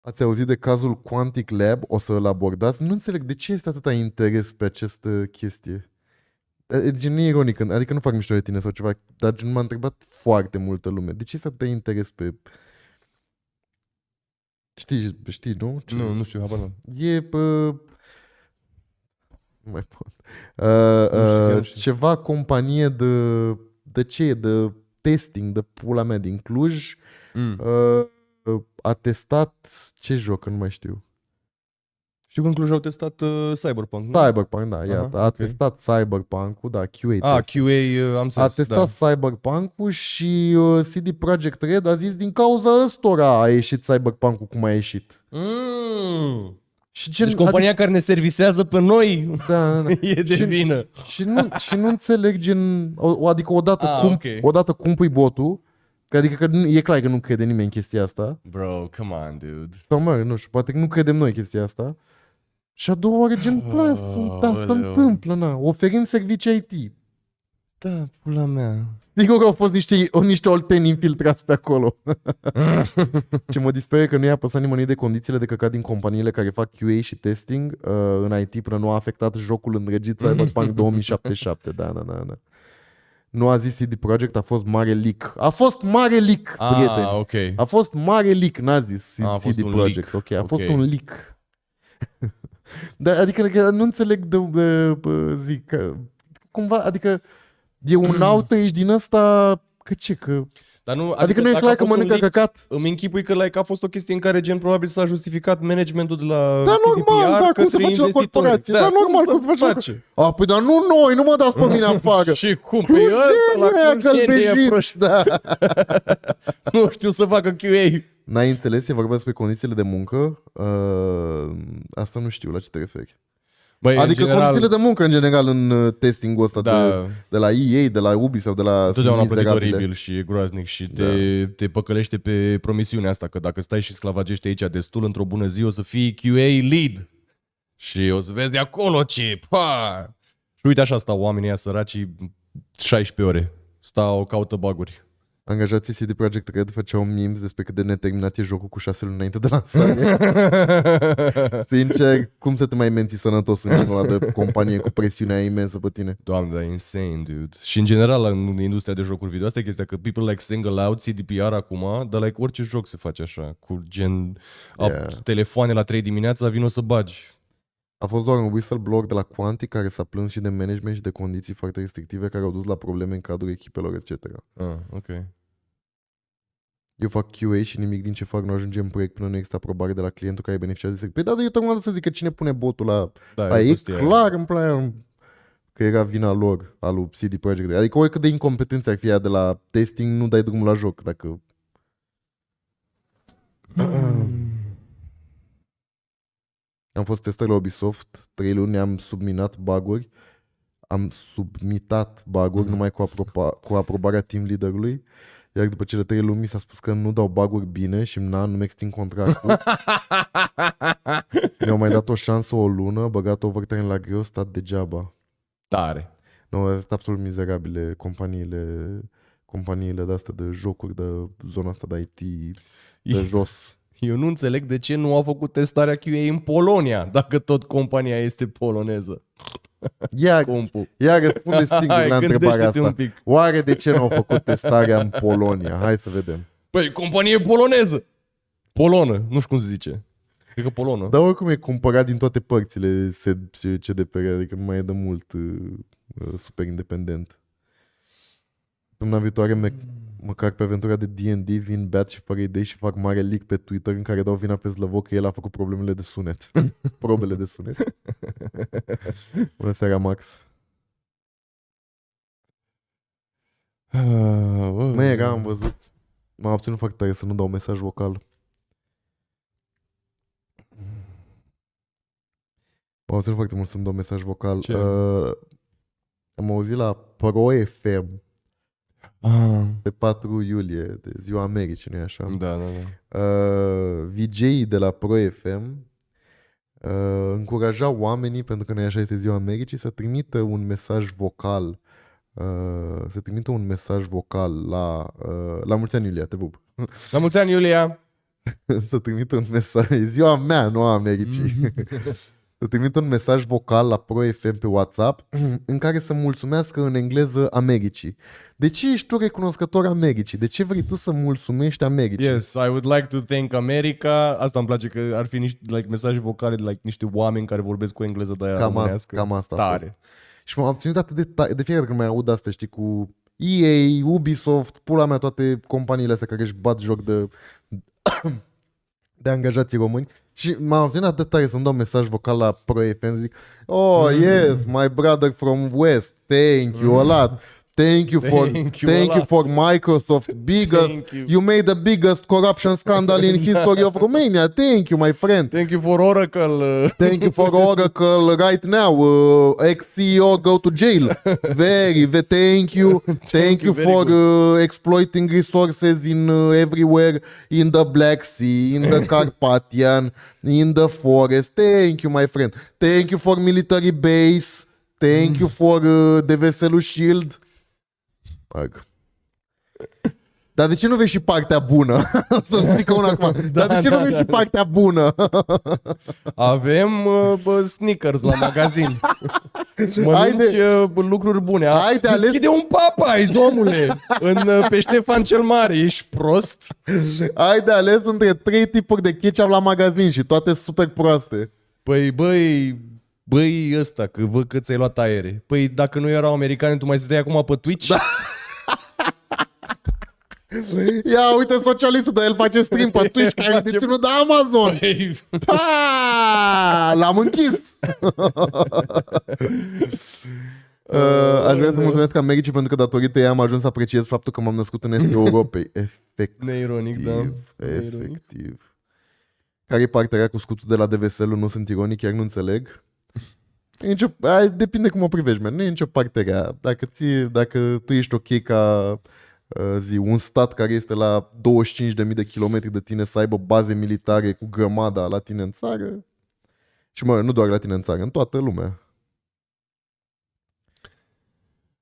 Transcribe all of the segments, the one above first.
Ați auzit de cazul Quantic Lab? O să-l abordați? Nu înțeleg de ce este atâta interes pe această chestie. Gen, nu e ironic, adică nu fac mișto de tine sau ceva, dar gen, m-a întrebat foarte multă lume. De ce este atâta interes pe... Știi, nu? Nu știu, habar n-am. E pe... Nu mai pot. Nu știu. Ceva companie de ce e? De testing, de pula mea din Cluj. A testat ce joc, că nu mai știu. Știu că în Cluj au testat Cyberpunk, nu? Cyberpunk, da, iată. A testat Cyberpunk-ul, da, QA test. QA, am înțeles. A testat Cyberpunk-ul și CD Projekt Red a zis din cauza ăstora a ieșit Cyberpunk-ul cum a ieșit. Și Deci compania care ne servisează pe noi da. e de vină. Și nu înțeleg gen... Adică odată cumpui botul, adică că e clar că nu crede nimeni chestia asta. Bro, come on, dude. Sau mă, nu știu, poate că nu credem noi chestia asta. Și a doua oară gen plus, asta se întâmplă, na. Oferim servicii IT. Da, pula mea. Sigur că au fost niște olteni infiltrați pe acolo. Ce mă disperă că nu i-a păsat nimănui de condițiile de căcat din companiile care fac QA și testing în IT până nu a afectat jocul îndrăgit Cyberpunk 2077. Da. Nu a zis CD Projekt, a fost mare leak. A fost mare leak, prieteni. Okay. A fost mare leak, n-a zis CD Projekt. Ok, a fost un leak. Dar, adică nu înțeleg de zic, cumva, adică e un outrage din ăsta, că... Dar nu, adică nu e clar că mănâncă căcat. Îmi închipui că a fost o chestie în care gen probabil s-a justificat managementul de la normal, cum se face la corporație? Da, normal, cum se face. Păi dar nu noi, nu mă dați pe mine afară. Și cum? Păi ăsta la Cluj, da. Nu știu să facă QA. N-ai înțeles? E vorba despre condițiile de muncă. Asta nu știu la ce te referi. Băi, adică condițiile de muncă în general în testingul ăsta de la EA, de la Ubisoft, de la... Totdeauna plătit oribil și e groaznic și te păcălește pe promisiunea asta că dacă stai și sclavagești aici destul, într-o bună zi o să fii QA lead și o să vezi de acolo ce... Pa! Și uite așa stau oamenii ăia săraci 16 ore. Stau, caută bug-uri. Angajații CD Projekt Red făceau memes despre cât de neterminat e jocul cu 6 luni înainte de lansare. Sincer, cum să te mai menții sănătos în genul ăla de companie cu presiunea imensă pe tine? Doamne, dar e insane, dude. Și în general în industria de jocuri video, asta e chestia, că people like single out CDPR acum, dar like orice joc se face așa, cu gen telefoane la 3 dimineața, vin o să bagi. A fost doar un whistleblower de la Quantic care s-a plâns și de management și de condiții foarte restrictive care au dus la probleme în cadrul echipelor, etc. Ok. Eu fac QA și nimic din ce fac nu ajunge în proiect până nu există aprobare de la clientul care beneficiază de serviciu. Păi da, eu tocmai să zic că cine pune botul la ei, clar în plan că era vina lor, al lui CD Projekt. Adică oricât de incompetență ar fi ea de la testing, nu dai drumul la joc dacă... Am fost testat la Ubisoft 3 luni, am submitat bug-uri. Numai cu aprobarea team leaderului. Iar după cele 3 luni mi s-a spus că nu dau bug-uri bine și nu-mi extind contractul. Mi-au mai dat o șansă o lună, băgat overtime la greu, stat degeaba. Tare. Nu, sunt absolut mizerabile companiile de-astea de jocuri de zona asta de IT de jos. Eu nu înțeleg de ce nu au făcut testarea QA în Polonia, dacă tot compania este poloneză. Ia răspunde singur la întrebarea asta. Oare de ce nu au făcut testarea în Polonia? Hai să vedem. Păi, companie poloneză. Polonă, nu știu cum se zice. Cred că polonă. Dar oricum e cumpărat din toate părțile CDPR, adică nu mai e de mult super independent. Luna viitoare, măcar pe aventura de D&D, vin beat și fără idei și fac mare leak pe Twitter în care dau vina pe Slăvoc că el a făcut problemele de sunet. Probele de sunet. Bună seara, Max. Am văzut. M-am obținut foarte tare să nu dau mesaj vocal. M-am obținut foarte mult să nu dau mesaj vocal. Am auzit la Pro FM pe 4 iulie, de Ziua Americii, nu-i așa? Da. VJ-ii de la Pro FM încurajau oamenii, pentru că nu așa este Ziua Americii, să trimită un mesaj vocal la mulți ani, Iulia, te pup. La mulți ani, Iulia! să trimit un mesaj, e ziua mea, nu a Americii, să trimit un mesaj vocal la Pro FM pe WhatsApp în care să mulțumească în engleză Americii. De ce ești tu recunoscător Americii? De ce vrei tu să mulțumești Americii? Yes, I would like to thank America. Asta îmi place, că ar fi niște mesaje vocale de niște oameni care vorbesc cu engleză de aia românească. Cam asta tare. Și m-am ținut atât de fiecare când mai aud asta, știi, cu EA, Ubisoft, pula mea, toate companiile astea care își bat joc de angajații români. Și m-am ținut atât de tare să-mi dau mesaj vocal la Pro FM, zic, oh, yes, my brother from West, thank you a lot. Thank you for Microsoft. You made the biggest corruption scandal in history of Romania. Thank you, my friend. Thank you for Oracle. Thank you for Oracle right now. Ex-CEO go to jail. Thank you. Thank you for exploiting resources in everywhere in the Black Sea, in the Carpathian, in the forest. Thank you, my friend. Thank you for military base. Thank you for the Veselu Shield. Dar de ce nu vezi și partea bună? Să-mi zică una acum. Dar de ce nu vezi și partea bună? Avem sneakers la magazin. Mănânci lucruri bune. Deschide un Popeyes, omule, pe Ștefan cel Mare. Ești prost? Ai de ales între 3 tipuri de ketchup la magazin și toate super proaste. Păi, băi ăsta, că văd că ți-ai luat aere. Păi dacă nu erau americani, tu mai stăteai acum pe Twitch? Da. Ia uite socialistul, dar el face stream pe Twitch care e deținut de Amazon. L-am închis. Aș vrea să mulțumesc Americii pentru că datorită ei am ajuns să apreciez faptul că m-am născut în estul Europei. Efectiv. Neironic, da. Efectiv. Care e partea cu scutul de la DVSL? Nu sunt ironic, chiar nu înțeleg. Depinde cum o privești, man. Nu e nicio parte rea. Dacă tu ești ok ca un stat care este la 25.000 de kilometri de tine să aibă baze militare cu grămada la tine în țară, și nu doar la tine în țară, în toată lumea.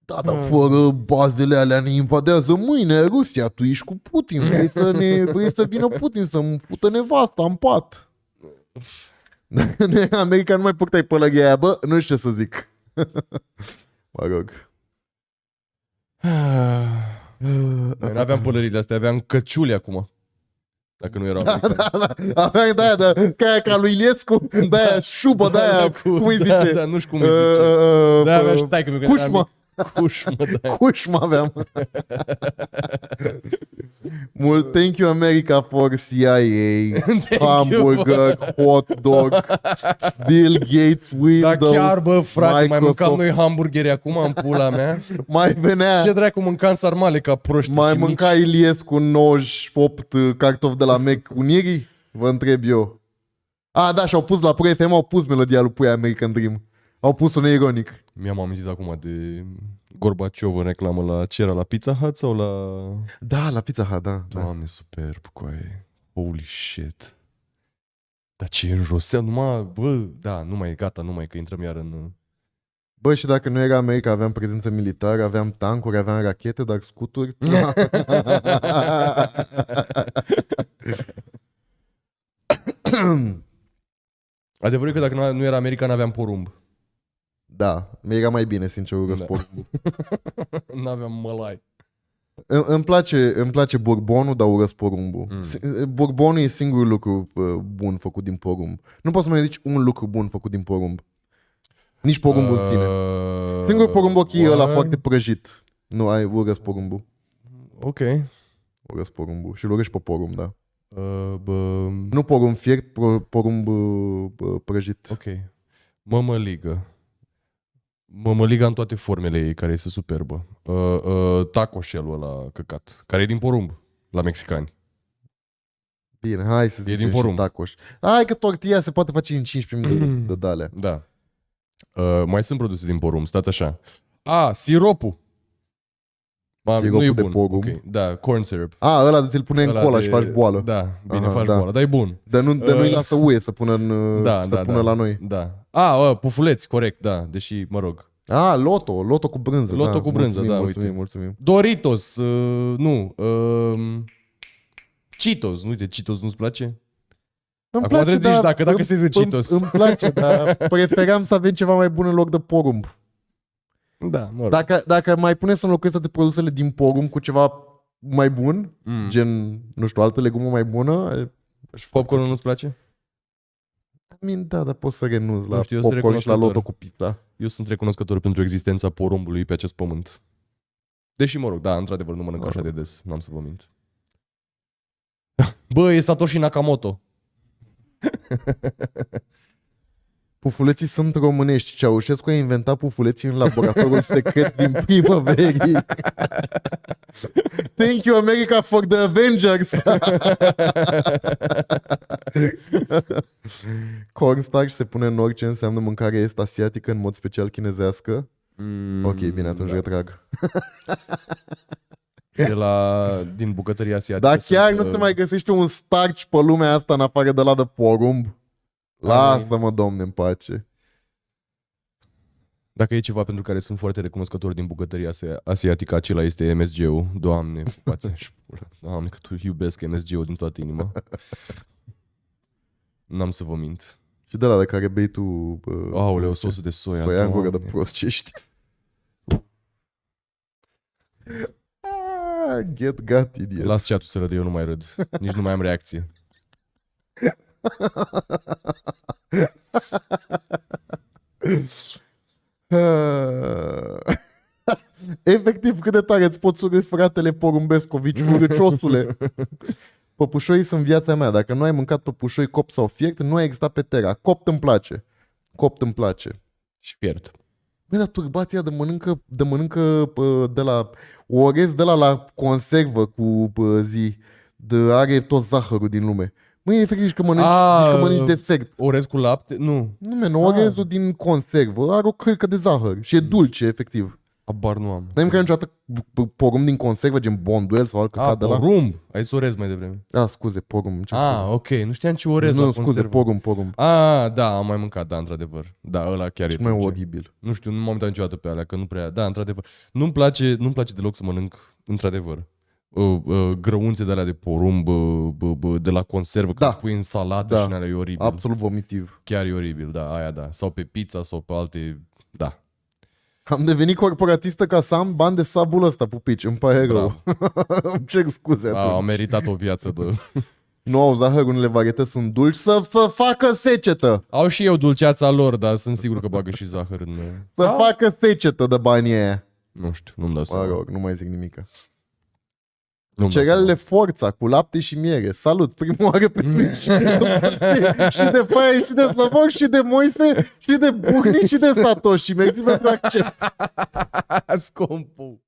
Da, dar fără bazele alea ne invadează mâine Rusia, tu ești cu Putin, vrei să vină Putin să-mi fută nevasta în pat. America nu mai purtai pălăria aia, bă, nu știu ce să zic. Mă rog. Noi n-aveam pălările astea, aveam căciuli acum. Dacă nu erau americani. Aveam de-aia, ca lui Iliescu, de-aia șubă, de-aia, cum îi zice? Da, nu știu cum îi zice. Da, avea și taică-miu. Cușmă. Cușmă aveam. Mult thank you America for CIA, hamburger, hot dog, Bill Gates, Windows, da chiar, bă, frate, Microsoft. mai mâncam noi hamburgeri acum în pula mea. Mai venea. Ce dracu mâncam sarmale ca proști. Mai mânca Iliescu 98 cartofi de la Mac Unirii? Vă întreb eu. Da, și-au pus la Pro FM, au pus melodia lui Puia American Dream. Au pus-o neironic. Mi-am amintit acum de Gorbaciov în reclamă la ce era, la Pizza Hut sau la... Da, la Pizza Hut, da. Doamne, superb, coaie. Holy shit. Dar ce înrosea, nu mai e gata, nu mai că intrăm iar în... Bă, și dacă nu era America, aveam prezență militară, aveam tancuri, aveam rachete, dar scuturi... Adevărul e că dacă nu era America, n-aveam porumb. Da, mi-era mai bine, sincer, urăsc porumbul. N-aveam mălai. Îmi place bourbonul, dar urăsc porumbul. Bourbonul e singurul lucru bun făcut din porumb. Nu poți să mai zici un lucru bun făcut din porumb. Nici porumbul în tine. Singurul porumb ok e ăla foarte prăjit. Nu, urăsc porumbul. Ok. Urăsc porumbul. Și-l urăști pe porumb, da. Nu porumb fiert, porumb prăjit. Ok. Mămăliga în toate formele ei, care este superbă. Taco shell-ul ăla căcat, care e din porumb, la mexicani. Bine, hai să zicem și tacos. Hai că tortilla se poate face în 15.000 de dalea. Da. Mai sunt produse din porumb, stați așa. Siropul. Siropul de porumb. Okay. Da, corn syrup. Ăla de ți-l pune în cola și faci boală. Da, bine, faci boală, dar e bun. Dar nu-i lasă UE să pună, pună la noi. Da. Pufuleți, corect, da, deși, mă rog. Loto cu brânză. Loto cu brânză, mulțumim. Doritos, Cheetos, uite, Cheetos nu-ți place? Îmi Acum trebuie să zici dacă se zice îmi, Cheetos. îmi place, dar preferam să avem ceva mai bun în loc de porumb. Da, mă rog. Dacă mai puneți să înlocuiesc toate produsele din porumb cu ceva mai bun, gen, nu știu, altă legumă mai bună... Popcorn nu-ți place? Da, dar pot să renunț la știu, eu sunt popcorn și la recunoscător. loto cu pizza. Eu sunt recunoscător pentru existența porumbului pe acest pământ. Deși, mă rog, da, într-adevăr, nu mănânc așa de des, n-am să vă mint. Bă, e Satoshi Nakamoto. Pufuleții sunt românești. Ceaușescu a inventat pufuleții în laboratorul secret din primăverii. Thank you, America, for the Avengers! Cornstarch se pune în orice înseamnă mâncare est asiatică, în mod special chinezească. Ok, bine, atunci retrag. Din bucătăria asiatică. Dar chiar nu se mai găsește un starch pe lumea asta în afară de la de porumb. Lasă-mă, Domne, în pace. Dacă e ceva pentru care sunt foarte recunoscător din bucătăria asiatică, acela este MSG-ul. Doamne, Doamne, că tu iubesc MSG-ul din toată inima. N-am să vă mint. Și de la de care bei tu... Aoleu, sosul de soia. Soia în gură de prost ce ești. Get got, idiot. Las chat-ul să râd, eu nu mai râd. Nici nu mai am reacție. Efectiv, cât de tare îți poți urâ fratele Porumbescovici, urâciosule. Păpușoii sunt viața mea. Dacă nu ai mâncat păpușoi copt sau fiert, nu ai existat pe Terra. Copt îmi place. Copt îmi place. Și fiert. Băi, dar turbația de mănâncă de la orez de la conservă cu are tot zahărul din lume. Măi, efectiv, că mănânci desert. Orez cu lapte? Nu. Nu, men, orezul din conservă are o cărcă de zahăr și e dulce, efectiv. Abar nu am. N-ai mâncat niciodată porumb din conservă, gen bonduel sau alt căcat de la... porumb. Ai zis orez mai devreme. Scuze, porumb. Ok. Nu știam ce orez la conservă. Scuze, porumb. Da, am mai mâncat, da, într-adăvăr. Da, ăla chiar Ce e mai dulce. oribil. Nu știu, nu m-am uitat niciodată pe alea, că nu prea... Da, într-adevăr. Nu-mi place deloc să mănânc, într-adevăr, grăunțe de alea de porumb, de la conservă, când pui în salată și în alea, e oribil. Absolut vomitiv. Chiar e oribil, da, aia da. Sau pe pizza sau pe alte... Da. Am devenit corporatistă ca să am bani de sabul ăsta, pupici, îmi pare rău. Îmi cer scuze atunci. Am meritat o viață de... Nu au zahăr, unele varietăți sunt dulci, să facă secetă. Au și eu dulceața lor, dar sunt sigur că bagă și zahăr în... Să facă secetă de banii aia. Nu știu, nu-mi dau seama. Mă rog, nu mai zic nimica. Cerealele Forța cu lapte și miere. Salut, prima oară pe Twitch. Și de Paia, și de Slavoc, și de Moise, și de Buhni, și de Satoshi. Mersi pentru accept. Scompul.